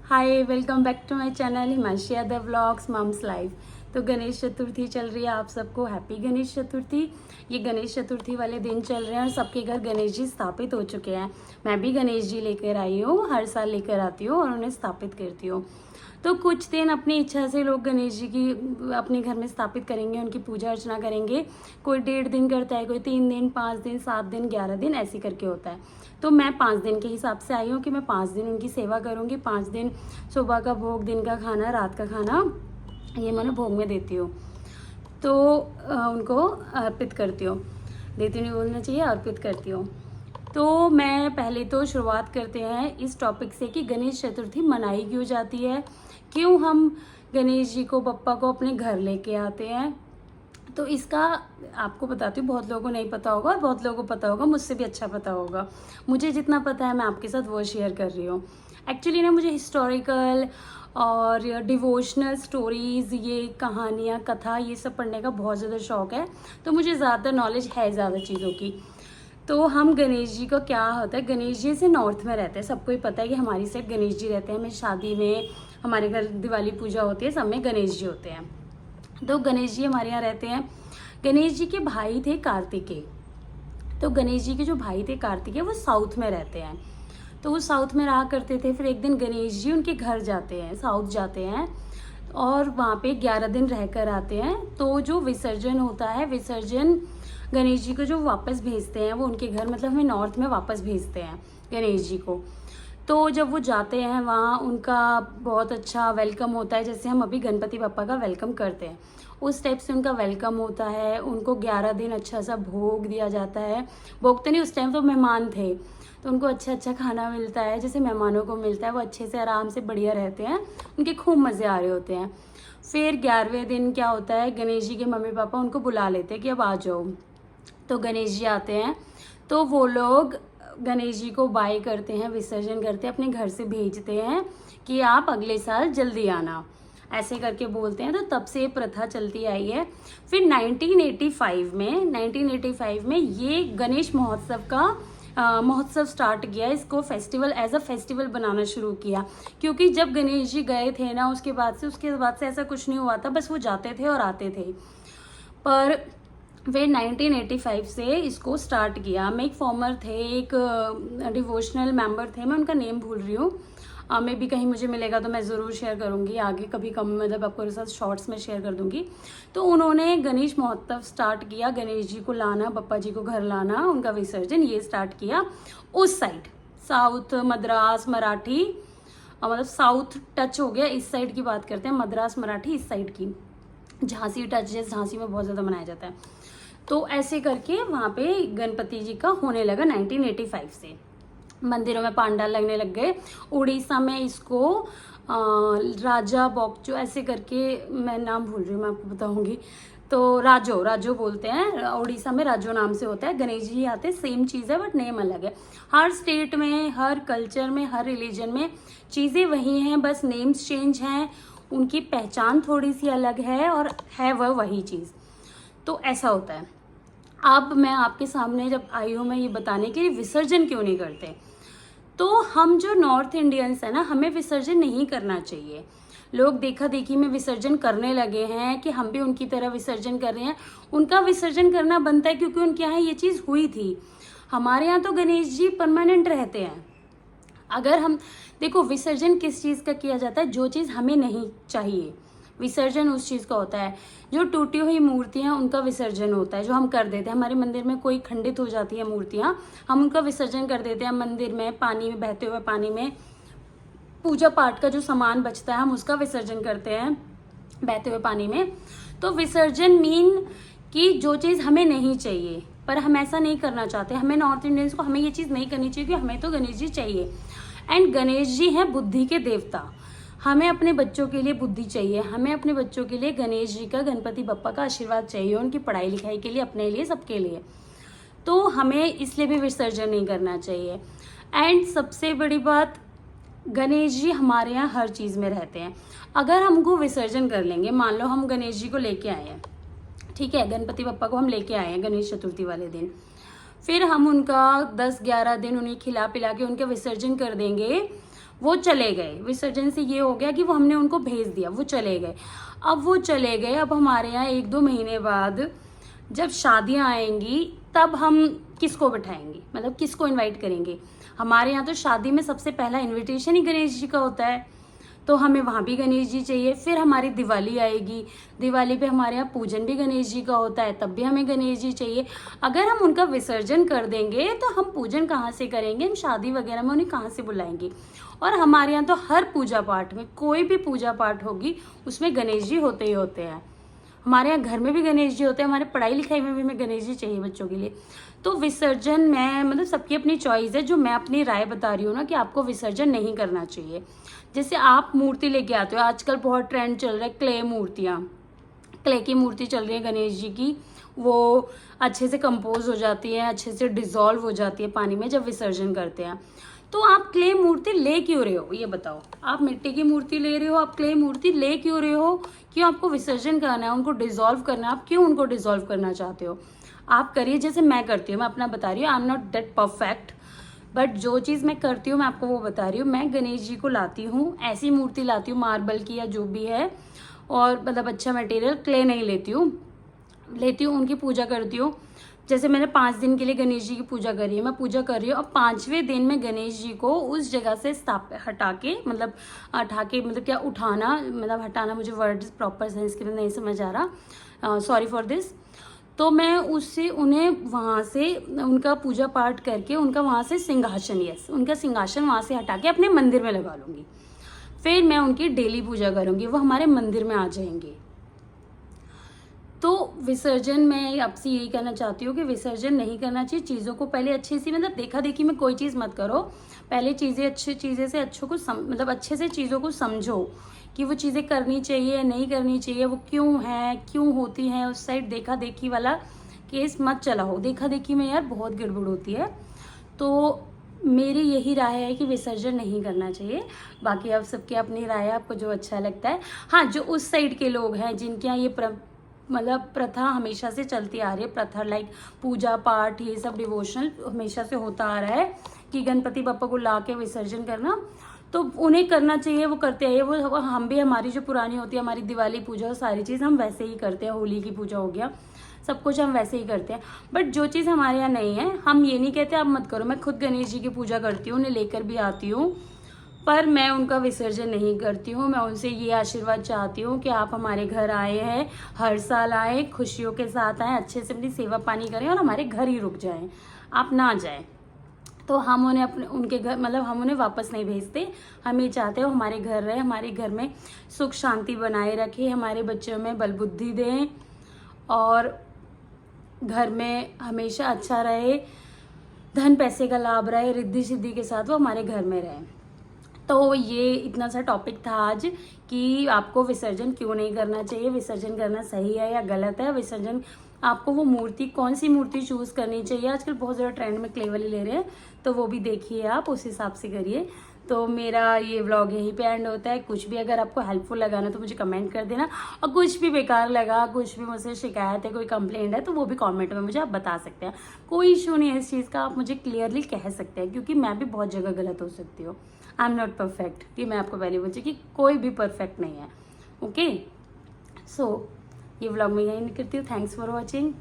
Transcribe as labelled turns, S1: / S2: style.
S1: Hi, welcome back to my channel Himanshi Yadav vlogs moms life. तो गणेश चतुर्थी चल रही है, आप सबको हैप्पी गणेश चतुर्थी। ये गणेश चतुर्थी वाले दिन चल रहे हैं और सबके घर गणेश जी स्थापित हो चुके हैं। मैं भी गणेश जी लेकर आई हूँ, हर साल लेकर आती हूँ और उन्हें स्थापित करती हूँ। तो कुछ दिन अपनी इच्छा से लोग गणेश जी की अपने घर में स्थापित करेंगे, उनकी पूजा अर्चना करेंगे। कोई 1.5 दिन करता है, कोई 3 दिन, 5 दिन, 7 दिन, 11 दिन ऐसे करके होता है। तो मैं 5 दिन के हिसाब से आई हूँ कि मैं 5 दिन उनकी सेवा करूँगी। 5 दिन सुबह का भोग, दिन का खाना, रात का खाना, ये मैंने भोग में देती हूँ। तो उनको अर्पित करती हूँ, देती नहीं बोलना चाहिए, अर्पित करती हूँ। तो मैं पहले तो शुरुआत करते हैं इस टॉपिक से कि गणेश चतुर्थी मनाई क्यों जाती है, क्यों हम गणेश जी को, बप्पा को अपने घर लेके आते हैं। तो इसका आपको बताती हूँ, बहुत लोगों को नहीं पता होगा और बहुत लोगों को पता होगा, मुझसे भी अच्छा पता होगा। मुझे जितना पता है मैं आपके साथ वो शेयर कर रही हूँ। एक्चुअली ना मुझे हिस्टोरिकल और डिवोशनल स्टोरीज़, ये कहानियाँ, कथा, ये सब पढ़ने का बहुत ज़्यादा शौक़ है। तो मुझे ज़्यादा नॉलेज है ज़्यादा चीज़ों की। तो हम गणेश जी का क्या होता है, गणेश जी से नॉर्थ में रहते हैं, सबको ही पता है कि हमारी साइड गणेश जी रहते हैं। हमें शादी में, हमारे घर दिवाली पूजा होती है, सब में गणेश जी होते हैं। तो गणेश जी हमारे यहाँ रहते हैं। गणेश जी के भाई थे कार्तिकेय। तो गणेश जी के जो भाई थे कार्तिकेय, वो साउथ में रहते हैं। तो वो साउथ में रहा करते थे। फिर एक दिन गणेश जी उनके घर जाते हैं, साउथ जाते हैं और वहाँ पे 11 दिन रहकर आते हैं। तो जो विसर्जन होता है, विसर्जन गणेश जी को जो वापस भेजते हैं, वो उनके घर, मतलब हमें नॉर्थ में वापस भेजते हैं गणेश जी को। तो जब वो जाते हैं वहाँ, उनका बहुत अच्छा वेलकम होता है, जैसे हम अभी गणपति बप्पा का वेलकम करते हैं उस टाइप से उनका वेलकम होता है। उनको 11 दिन अच्छा सा भोग दिया जाता है। भोग तो नहीं, उस टाइम तो मेहमान थे, तो उनको अच्छा खाना मिलता है, जैसे मेहमानों को मिलता है। वो अच्छे से आराम से बढ़िया रहते हैं, उनके खूब मज़े आ रहे होते हैं। फिर 11वें दिन क्या होता है, गणेश जी के मम्मी पापा उनको बुला लेते हैं कि अब आ जाओ। तो गणेश जी आते हैं, तो वो लोग गणेश जी को बाय करते हैं, विसर्जन करते हैं, अपने घर से भेजते हैं कि आप अगले साल जल्दी आना, ऐसे करके बोलते हैं। तो तब से ये प्रथा चलती आई है। फिर 1985 में ये गणेश महोत्सव का महोत्सव स्टार्ट किया। इसको फेस्टिवल, एज अ फेस्टिवल बनाना शुरू किया, क्योंकि जब गणेश जी गए थे ना, उसके बाद से ऐसा कुछ नहीं हुआ था, बस वो जाते थे और आते थे। पर फिर 1985 से इसको स्टार्ट किया। मैं एक फॉर्मर थे, एक डिवोशनल मेंबर थे, मैं उनका नेम भूल रही हूँ। मैं भी कहीं मुझे मिलेगा तो मैं ज़रूर शेयर करूँगी आगे, कभी कम, मतलब आपको साथ शॉर्ट्स में शेयर कर दूँगी। तो उन्होंने गणेश महोत्सव स्टार्ट किया, गणेश जी को लाना, बप्पा जी को घर लाना, उनका विसर्जन, ये स्टार्ट किया उस साइड, साउथ, मद्रास, मराठी, मतलब साउथ टच हो गया, इस साइड की बात करते हैं, मद्रास, मराठी, इस साइड की। झांसी टच, जैसे झांसी में बहुत ज़्यादा मनाया जाता है। तो ऐसे करके वहाँ पे गणपति जी का होने लगा 1985 से। मंदिरों में पांडाल लगने लग गए। उड़ीसा में इसको राजा बोक्चो, ऐसे करके, मैं नाम भूल रही हूँ, मैं आपको बताऊंगी। तो राजो बोलते हैं, उड़ीसा में राजो नाम से होता है। गणेश जी आते, सेम चीज़ है बट नेम अलग है। हर स्टेट में, हर कल्चर में, हर रिलीजन में चीज़ें वही हैं, बस नेम्स चेंज हैं, उनकी पहचान थोड़ी सी अलग है और है वह वही चीज़। तो ऐसा होता है। अब मैं आपके सामने जब आई हूँ, मैं ये बताने के लिए विसर्जन क्यों नहीं करते। तो हम जो नॉर्थ इंडियंस है ना, हमें विसर्जन नहीं करना चाहिए। लोग देखा देखी में विसर्जन करने लगे हैं कि हम भी उनकी तरह विसर्जन कर रहे हैं। उनका विसर्जन करना बनता है, क्योंकि उनके यहाँ ये चीज़ हुई थी। हमारे यहाँ तो गणेश जी परमानेंट रहते हैं। अगर हम देखो, विसर्जन किस चीज़ का किया जाता है, जो चीज़ हमें नहीं चाहिए, विसर्जन उस चीज़ का होता है। जो टूटी हुई मूर्तियाँ, उनका विसर्जन होता है, जो हम कर देते हैं। हमारे मंदिर में कोई खंडित हो जाती है मूर्तियाँ, हम उनका विसर्जन कर देते हैं मंदिर में, पानी में, बहते हुए पानी में। पूजा पाठ का जो सामान बचता है, हम उसका विसर्जन करते हैं बहते हुए पानी में। तो विसर्जन मीन कि जो चीज़ हमें नहीं चाहिए, पर हम ऐसा नहीं करना चाहते। हमें नॉर्थ इंडियंस को हमें ये चीज़ नहीं करनी चाहिए, क्योंकि हमें तो गणेश जी चाहिए। एंड गणेश जी हैं बुद्धि के देवता। हमें अपने बच्चों के लिए बुद्धि चाहिए, हमें अपने बच्चों के लिए गणेश जी का, गणपति बप्पा का आशीर्वाद चाहिए, उनकी पढ़ाई लिखाई के लिए, अपने लिए, सबके लिए। तो हमें इसलिए भी विसर्जन नहीं करना चाहिए। एंड सबसे बड़ी बात, गणेश जी हमारे यहाँ हर चीज़ में रहते हैं। अगर हमको विसर्जन कर लेंगे, मान लो हम गणेश जी को लेके आए हैं, ठीक है, गणपति बप्पा को हम लेके आए हैं गणेश चतुर्थी वाले दिन, फिर हम उनका 10-11 दिन उन्हें खिला पिला के उनका विसर्जन कर देंगे। वो चले गए, विसर्जन से ये हो गया कि वो हमने उनको भेज दिया, वो चले गए। अब वो चले गए, अब हमारे यहाँ 1-2 महीने बाद जब शादियां आएंगी तब हम किसको बिठाएंगे, मतलब किसको इनवाइट करेंगे। हमारे यहाँ तो शादी में सबसे पहला इनविटेशन ही गणेश जी का होता है, तो हमें वहाँ भी गणेश जी चाहिए। फिर हमारी दिवाली आएगी, दिवाली पे हमारे यहाँ पूजन भी गणेश जी का होता है, तब भी हमें गणेश जी चाहिए। अगर हम उनका विसर्जन कर देंगे तो हम पूजन कहाँ से करेंगे, हम शादी वगैरह में उन्हें कहाँ से बुलाएंगे। और हमारे यहाँ तो हर पूजा पाठ में, कोई भी पूजा पाठ होगी उसमें गणेश जी होते ही होते हैं। हमारे यहाँ घर में भी गणेश जी होते हैं, हमारे पढ़ाई लिखाई में भी हमें गणेश जी चाहिए बच्चों के लिए। तो विसर्जन में मतलब सबकी अपनी चॉइस है, जो मैं अपनी राय बता रही हूँ ना कि आपको विसर्जन नहीं करना चाहिए। जैसे आप मूर्ति लेके आते हो, आजकल बहुत ट्रेंड चल रहा है क्ले मूर्तियाँ, क्ले की मूर्ति चल रही है गणेश जी की, वो अच्छे से कंपोज हो जाती है, अच्छे से डिजॉल्व हो जाती है पानी में जब विसर्जन करते हैं। तो आप क्ले मूर्ति ले क्यों रहे हो, ये बताओ। आप मिट्टी की मूर्ति ले रहे हो, आप क्ले मूर्ति ले क्यों रहे हो, क्यों आपको विसर्जन करना है, उनको डिजॉल्व करना है, आप क्यों उनको डिजॉल्व करना चाहते हो। आप करिए जैसे मैं करती हूँ, मैं अपना बता रही हूँ, I am not that perfect, but जो चीज़ मैं करती हूँ मैं आपको वो बता रही हूँ। मैं गणेश जी को लाती हूँ, ऐसी मूर्ति लाती हूँ मार्बल की या जो भी है, और मतलब अच्छा मटेरियल, क्ले नहीं लेती हूँ, उनकी पूजा करती हूँ। जैसे मैंने 5 दिन के लिए गणेश जी की पूजा करी है, मैं पूजा कर रही हूँ, अब 5वें दिन में गणेश जी को उस जगह से हटा के मतलब क्या उठाना, मतलब हटाना, मुझे वर्ड प्रॉपर संस्कृत नहीं समझ आ रहा, सॉरी फॉर दिस। तो मैं उससे उन्हें वहाँ से उनका पूजा पाठ करके उनका वहाँ से सिंहासन, उनका सिंहासन वहाँ से हटा के अपने मंदिर में लगा लूँगी। फिर मैं उनकी डेली पूजा करूँगी, वो हमारे मंदिर में आ जाएंगे। तो विसर्जन में आपसे यही कहना चाहती हूँ कि विसर्जन नहीं करना चाहिए। चीज़ों को पहले अच्छे से, मतलब देखा देखी में कोई चीज़ मत करो, पहले अच्छी चीज़ें से अच्छों को मतलब अच्छे से चीज़ों को समझो कि वो चीज़ें करनी चाहिए नहीं करनी चाहिए, वो क्यों है, क्यों होती हैं। उस साइड देखा देखी वाला केस मत चलाओ, देखा देखी में यार बहुत गड़बड़ होती है। तो मेरी यही राय है कि विसर्जन नहीं करना चाहिए। बाकी आप सबकी अपनी राय है, आपको जो अच्छा लगता है। हाँ, जो उस साइड के लोग हैं जिनके यहाँ ये मतलब प्रथा हमेशा से चलती आ रही है, प्रथा लाइक पूजा पाठ ये सब डिवोशनल हमेशा से होता आ रहा है कि गणपति बप्पा को ला के विसर्जन करना, तो उन्हें करना चाहिए, वो करते हैं। वो हम भी, हमारी जो पुरानी होती है हमारी दिवाली पूजा, सारी चीज़ हम वैसे ही करते हैं, होली की पूजा हो गया, सब कुछ हम वैसे ही करते हैं। बट जो चीज़ हमारे यहाँ नहीं है, हम ये नहीं कहते आप मत करो। मैं खुद गणेश जी की पूजा करती हूँ, उन्हें लेकर भी आती हूँ, पर मैं उनका विसर्जन नहीं करती हूँ। मैं उनसे ये आशीर्वाद चाहती हूँ कि आप हमारे घर आए हैं, हर साल आए, खुशियों के साथ आए, अच्छे से अपनी सेवा पानी करें और हमारे घर ही रुक जाएं, आप ना जाएं। तो हम उन्हें उनके घर, मतलब हम उन्हें वापस नहीं भेजते। हम ये चाहते हो हमारे घर रहे, हमारे घर में सुख शांति बनाए रखे, हमारे बच्चों में बल बुद्धि दें और घर में हमेशा अच्छा रहे, धन पैसे का लाभ रहे, रिद्धि सिद्धि के साथ वो हमारे घर में रहे। तो ये इतना सा टॉपिक था आज कि आपको विसर्जन क्यों नहीं करना चाहिए, विसर्जन करना सही है या गलत है। विसर्जन आपको वो मूर्ति, कौन सी मूर्ति चूज़ करनी चाहिए, आजकल बहुत ज़्यादा ट्रेंड में क्ले वाली ले रहे हैं, तो वो भी देखिए आप, उस हिसाब से करिए। तो मेरा ये व्लॉग यहीं पे एंड होता है। कुछ भी अगर आपको हेल्पफुल लगा ना तो मुझे कमेंट कर देना, और कुछ भी बेकार लगा, कुछ भी मुझसे शिकायत है, कोई कंप्लेंट है, तो वो भी कमेंट में मुझे आप बता सकते हैं। कोई इशू नहीं है इस चीज़ का, आप मुझे क्लियरली कह सकते हैं, क्योंकि मैं भी बहुत जगह गलत हो सकती हूँ। आई एम नॉट परफेक्ट, ये मैं आपको पहले बोलती कि कोई भी परफेक्ट नहीं है। ओके, सो ये व्लॉग मैं यहीं करती हूँ। Thanks for watching.